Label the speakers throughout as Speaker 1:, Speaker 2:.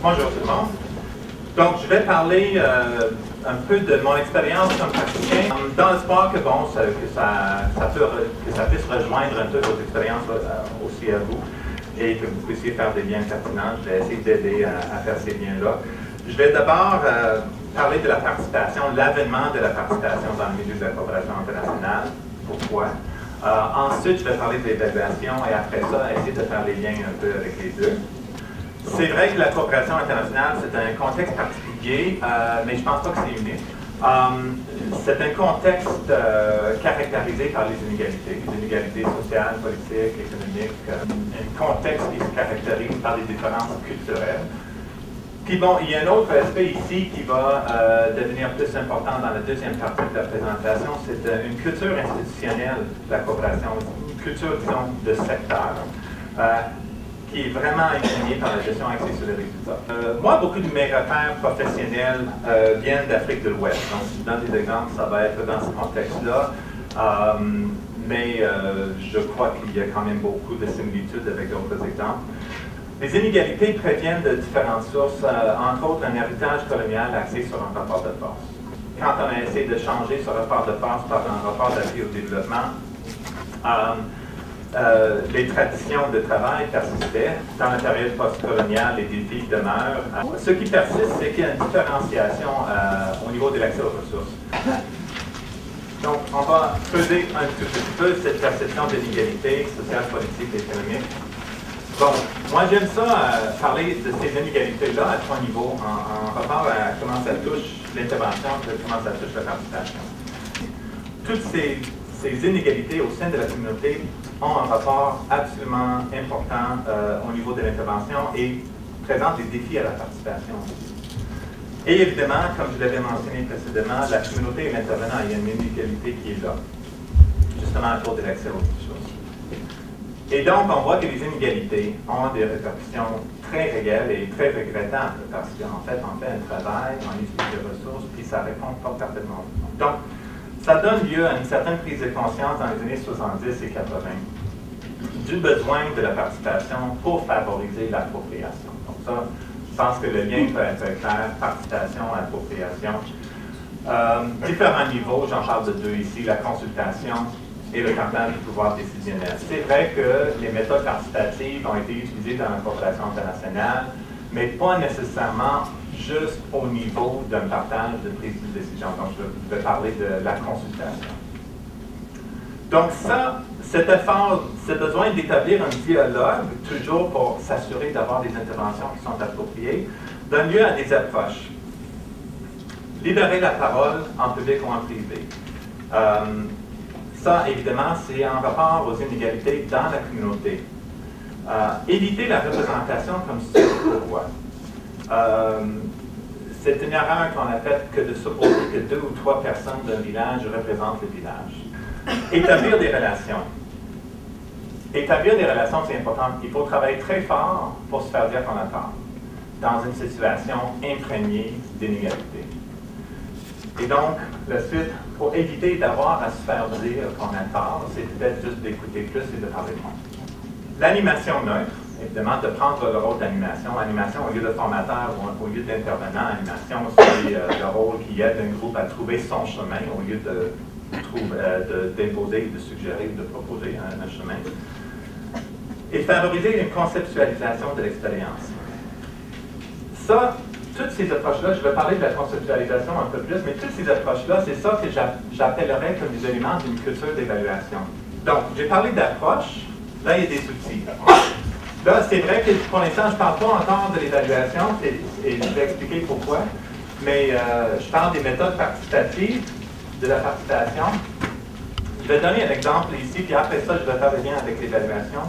Speaker 1: Bonjour tout le monde. Donc, je vais parler un peu de mon expérience comme praticien, dans l'espoir que, bon, que ça puisse rejoindre un peu vos expériences aussi à vous et que vous puissiez faire des liens pertinents. Je vais essayer d'aider à faire ces liens-là. Je vais d'abord parler de la participation, l'avènement de la participation dans le milieu de la coopération internationale. Pourquoi? Ensuite, je vais parler de l'évaluation et après ça, essayer de faire les liens un peu avec les deux. C'est vrai que la coopération internationale, c'est un contexte particulier, mais je ne pense pas que c'est unique. C'est un contexte caractérisé par les inégalités sociales, politiques, économiques, un contexte qui se caractérise par les différences culturelles. Puis bon, il y a un autre aspect ici qui va devenir plus important dans la deuxième partie de la présentation, c'est une culture institutionnelle de la coopération, une culture, disons, de secteur, qui est vraiment imprégnée par la gestion axée sur les résultats. Moi, beaucoup de mes repères professionnels viennent d'Afrique de l'Ouest. Donc, si je donne des exemples, ça va être dans ce contexte-là. Mais je crois qu'il y a quand même beaucoup de similitudes avec d'autres exemples. Les inégalités préviennent de différentes sources, entre autres un héritage colonial axé sur un rapport de force. Quand on a essayé de changer ce rapport de force par un rapport d'appui au développement, les traditions de travail persistaient. Dans la période post-coloniale, les défis demeurent. Ce qui persiste, c'est qu'il y a une différenciation au niveau de l'accès aux ressources. Donc, on va creuser un tout petit peu cette perception d'inégalité sociale, politique et économique. Bon, moi j'aime ça, parler de ces inégalités-là à trois niveaux, en rapport à comment ça touche l'intervention, comment ça touche la participation. Toutes ces inégalités au sein de la communauté ont un rapport absolument important au niveau de l'intervention et présentent des défis à la participation. Et évidemment, comme je l'avais mentionné précédemment, la communauté et l'intervenant, il y a une inégalité qui est là, justement autour de l'accès aux ressources. Et donc, on voit que les inégalités ont des répercussions très réelles et très regrettables parce qu'en fait, on fait un travail, on utilise des ressources, puis ça répond pas parfaitement. Donc, ça donne lieu à une certaine prise de conscience dans les années 70 et 80 du besoin de la participation pour favoriser l'appropriation. Donc ça, je pense que le lien peut être clair, participation, appropriation. Différents niveaux, j'en parle de deux ici, la consultation et le partage du pouvoir décisionnel. C'est vrai que les méthodes participatives ont été utilisées dans la coopération internationale, mais pas nécessairement juste au niveau d'un partage de prise de décision. Donc, je vais parler de la consultation. Donc ça, cet effort, ce besoin d'établir un dialogue, toujours pour s'assurer d'avoir des interventions qui sont appropriées, donne lieu à des approches. Libérer la parole en public ou en privé. Ça, évidemment, c'est en rapport aux inégalités dans la communauté. Éviter la représentation comme surpoids. C'est une erreur qu'on a faite que de supposer que 2 ou 3 personnes d'un village représentent le village. Établir des relations. Établir des relations, c'est important. Il faut travailler très fort pour se faire dire qu'on a tort, dans une situation imprégnée d'inégalité. Et donc, la suite, pour éviter d'avoir à se faire dire qu'on a tort, c'est peut-être juste d'écouter plus et de parler moins. L'animation neutre, évidemment, de prendre le rôle d'animation. Animation au lieu de formateur ou au lieu d'intervenant. Animation, c'est le rôle qui aide un groupe à trouver son chemin au lieu d'imposer, de suggérer, de proposer un chemin. Et favoriser une conceptualisation de l'expérience. Ça, toutes ces approches-là, je vais parler de la conceptualisation un peu plus, mais toutes ces approches-là, c'est ça que j'appellerais comme des éléments d'une culture d'évaluation. Donc, j'ai parlé d'approche, là, il y a des outils. Là, c'est vrai que pour l'instant, je ne parle pas encore de l'évaluation, et je vais expliquer pourquoi, mais je parle des méthodes participatives, de la participation. Je vais donner un exemple ici, puis après ça, je vais faire le lien avec l'évaluation.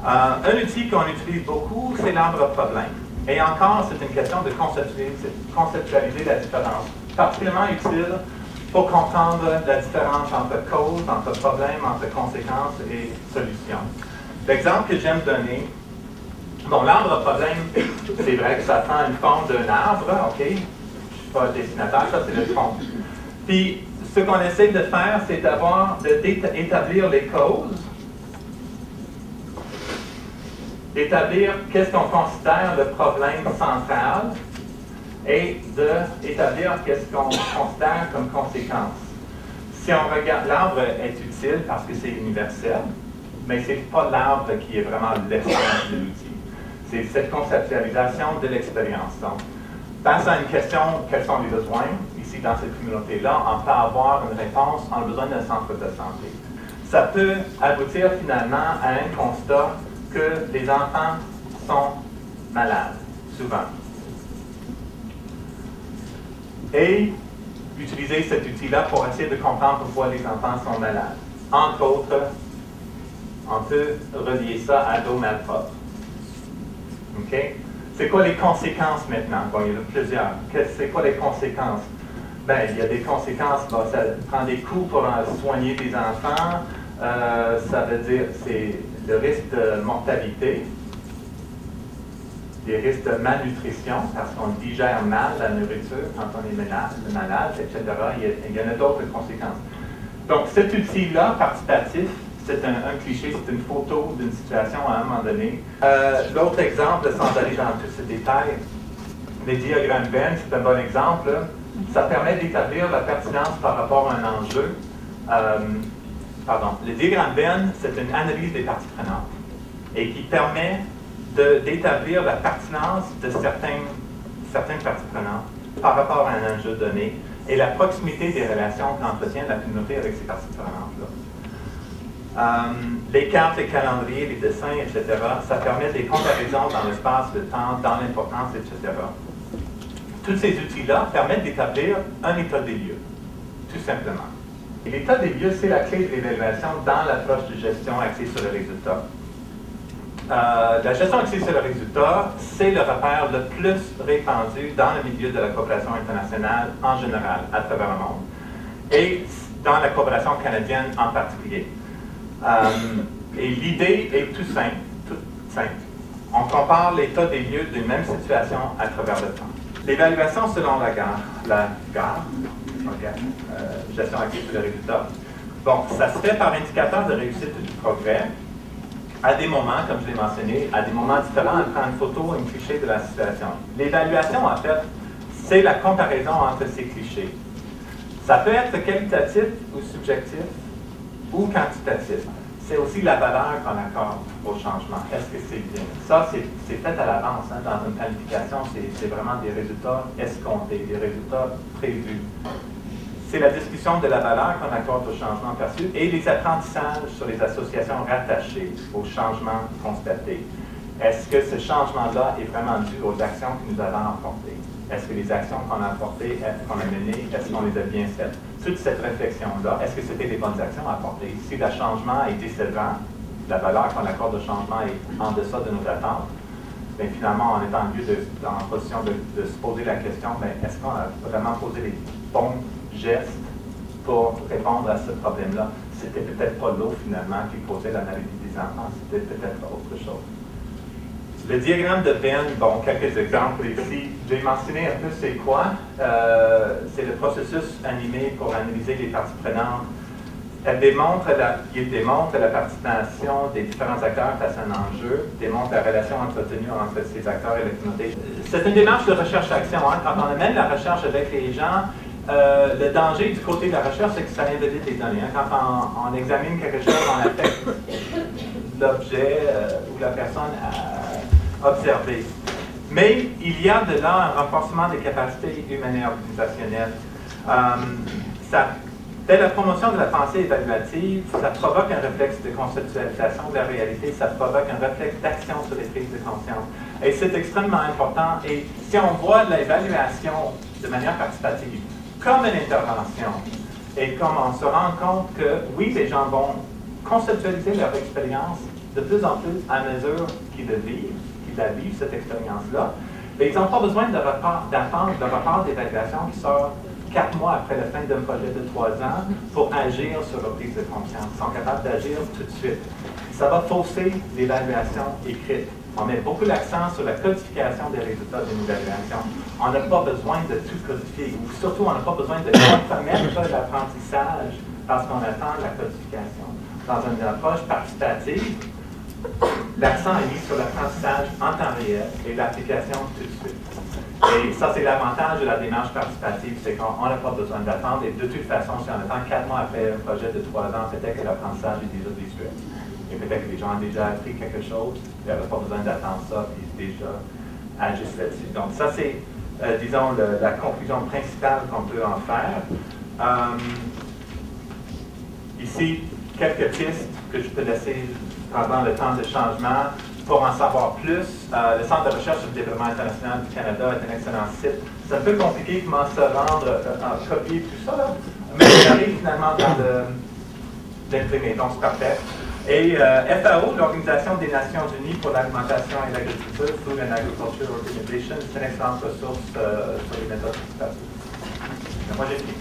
Speaker 1: Un outil qu'on utilise beaucoup, c'est l'arbre problème. Et encore, c'est une question de conceptualiser la différence. Particulièrement utile pour comprendre la différence entre cause, entre problème, entre conséquences et solution. L'exemple que j'aime donner, bon, l'arbre problème, c'est vrai que ça prend une forme d'un arbre, OK? Je ne suis pas dessinateur, ça c'est le tronc. Puis, ce qu'on essaie de faire, c'est d'établir les causes d'établir qu'est-ce qu'on considère le problème central et d'établir qu'est-ce qu'on considère comme conséquence. Si on regarde, l'arbre est utile parce que c'est universel, mais ce n'est pas l'arbre qui est vraiment l'essence de l'outil. C'est cette conceptualisation de l'expérience. Donc, face à une question, quels sont les besoins, ici dans cette communauté-là, on peut avoir une réponse, on a besoin d'un centre de santé. Ça peut aboutir finalement à un constat que les enfants sont malades, souvent. Et utiliser cet outil-là pour essayer de comprendre pourquoi les enfants sont malades. Entre autres, on peut relier ça à l'eau malpropre. OK? C'est quoi les conséquences maintenant? Bon, il y en a plusieurs. C'est quoi les conséquences? Bien, il y a des conséquences. Bon, ça prend des coûts pour soigner des enfants. Ça veut dire c'est le risque de mortalité, des risques de malnutrition, parce qu'on digère mal la nourriture quand on est malade, etc. Il y en a d'autres conséquences. Donc, cet outil-là, participatif, c'est un cliché, c'est une photo d'une situation à un moment donné. L'autre exemple, sans aller dans tous ces détails, les diagrammes Venn, c'est un bon exemple. Là. Ça permet d'établir la pertinence par rapport à un enjeu. Le diagramme Venn, c'est une analyse des parties prenantes et qui permet d'établir la pertinence de certaines parties prenantes par rapport à un enjeu donné et la proximité des relations qu'entretient la communauté avec ces parties prenantes-là. Les cartes, les calendriers, les dessins, etc., ça permet des comparaisons dans l'espace, le temps, dans l'importance, etc. Tous ces outils-là permettent d'établir un état des lieux, tout simplement. Et l'état des lieux, c'est la clé de l'évaluation dans l'approche de gestion axée sur le résultat. La gestion axée sur le résultat, c'est le repère le plus répandu dans le milieu de la coopération internationale en général, à travers le monde, et dans la coopération canadienne en particulier. Et l'idée est tout simple. On compare l'état des lieux d'une même situation à travers le temps. L'évaluation selon la GAR, gestion axée sur le résultat, bon, ça se fait par indicateur de réussite ou de progrès. À des moments, comme je l'ai mentionné, à des moments différents, on prend une photo, une cliché de la situation. L'évaluation, en fait, c'est la comparaison entre ces clichés. Ça peut être qualitatif ou subjectif ou quantitatif. C'est aussi la valeur qu'on accorde au changement. Est-ce que c'est bien? Ça, c'est fait à l'avance. Hein, dans une planification, c'est vraiment des résultats escomptés, des résultats prévus. C'est la discussion de la valeur qu'on accorde au changement perçu et les apprentissages sur les associations rattachées au changement constaté. Est-ce que ce changement-là est vraiment dû aux actions que nous avons apportées? Est-ce que les actions qu'on a apportées, qu'on a menées, est-ce qu'on les a bien faites? Toute cette réflexion-là, est-ce que c'était les bonnes actions à apporter? Si le changement est décevant, la valeur qu'on accorde au changement est en deçà de nos attentes, bien, finalement, on est en position de se poser la question, est-ce qu'on a vraiment posé les bons gestes pour répondre à ce problème-là? C'était peut-être pas l'eau, finalement, qui causait la maladie des enfants, c'était peut-être autre chose. Le diagramme de Venn, bon, quelques exemples ici. J'ai mentionné un peu c'est quoi. C'est le processus animé pour analyser les parties prenantes. Il démontre la participation des différents acteurs face à un enjeu, démontre la relation entretenue entre ces acteurs et la communauté. C'est une démarche de recherche-action. Hein. Quand on amène la recherche avec les gens, le danger du côté de la recherche, c'est que ça invalide les données. Hein. Quand on examine quelque chose, on affecte l'objet ou la personne observée. Mais il y a de là un renforcement des capacités humaines et organisationnelles. Dès la promotion de la pensée évaluative, ça provoque un réflexe de conceptualisation de la réalité, ça provoque un réflexe d'action sur les prises de conscience. Et c'est extrêmement important. Et si on voit l'évaluation de manière participative comme une intervention, et comme on se rend compte que, oui, les gens vont conceptualiser leur expérience de plus en plus à mesure qu'ils la vivent, cette expérience-là, mais ils n'ont pas besoin d'attendre le rapport d'évaluation qui sort 4 mois après la fin d'un projet de 3 ans pour agir sur leur prise de conscience. Ils sont capables d'agir tout de suite. Ça va fausser l'évaluation écrite. On met beaucoup l'accent sur la codification des résultats d'une évaluation. On n'a pas besoin de tout codifier, ou surtout on n'a pas besoin de compromettre l'apprentissage parce qu'on attend la codification. Dans une approche participative, l'accent est mis sur l'apprentissage en temps réel et l'application tout de suite. Et ça, c'est l'avantage de la démarche participative, c'est qu'on n'a pas besoin d'attendre. Et de toute façon, si on attend 4 mois après un projet de 3 ans, peut-être que l'apprentissage est déjà visuel. Et peut-être que les gens ont déjà appris quelque chose, il n'y avait pas besoin d'attendre ça, puis déjà agissent là-dessus. Donc ça, c'est, disons, la conclusion principale qu'on peut en faire. Ici, quelques pistes que je peux laisser pendant le temps de changement. Pour en savoir plus, le Centre de recherche sur le développement international du Canada est un excellent site. C'est un peu compliqué comment se rendre, copier tout ça, là, mais j'arrive finalement dans l'imprimer, donc c'est parfait. Et FAO, l'Organisation des Nations Unies pour l'alimentation et l'agriculture, Food and Agriculture Organization, c'est une excellente ressource sur les méthodes participatives. Moi, j'ai fini.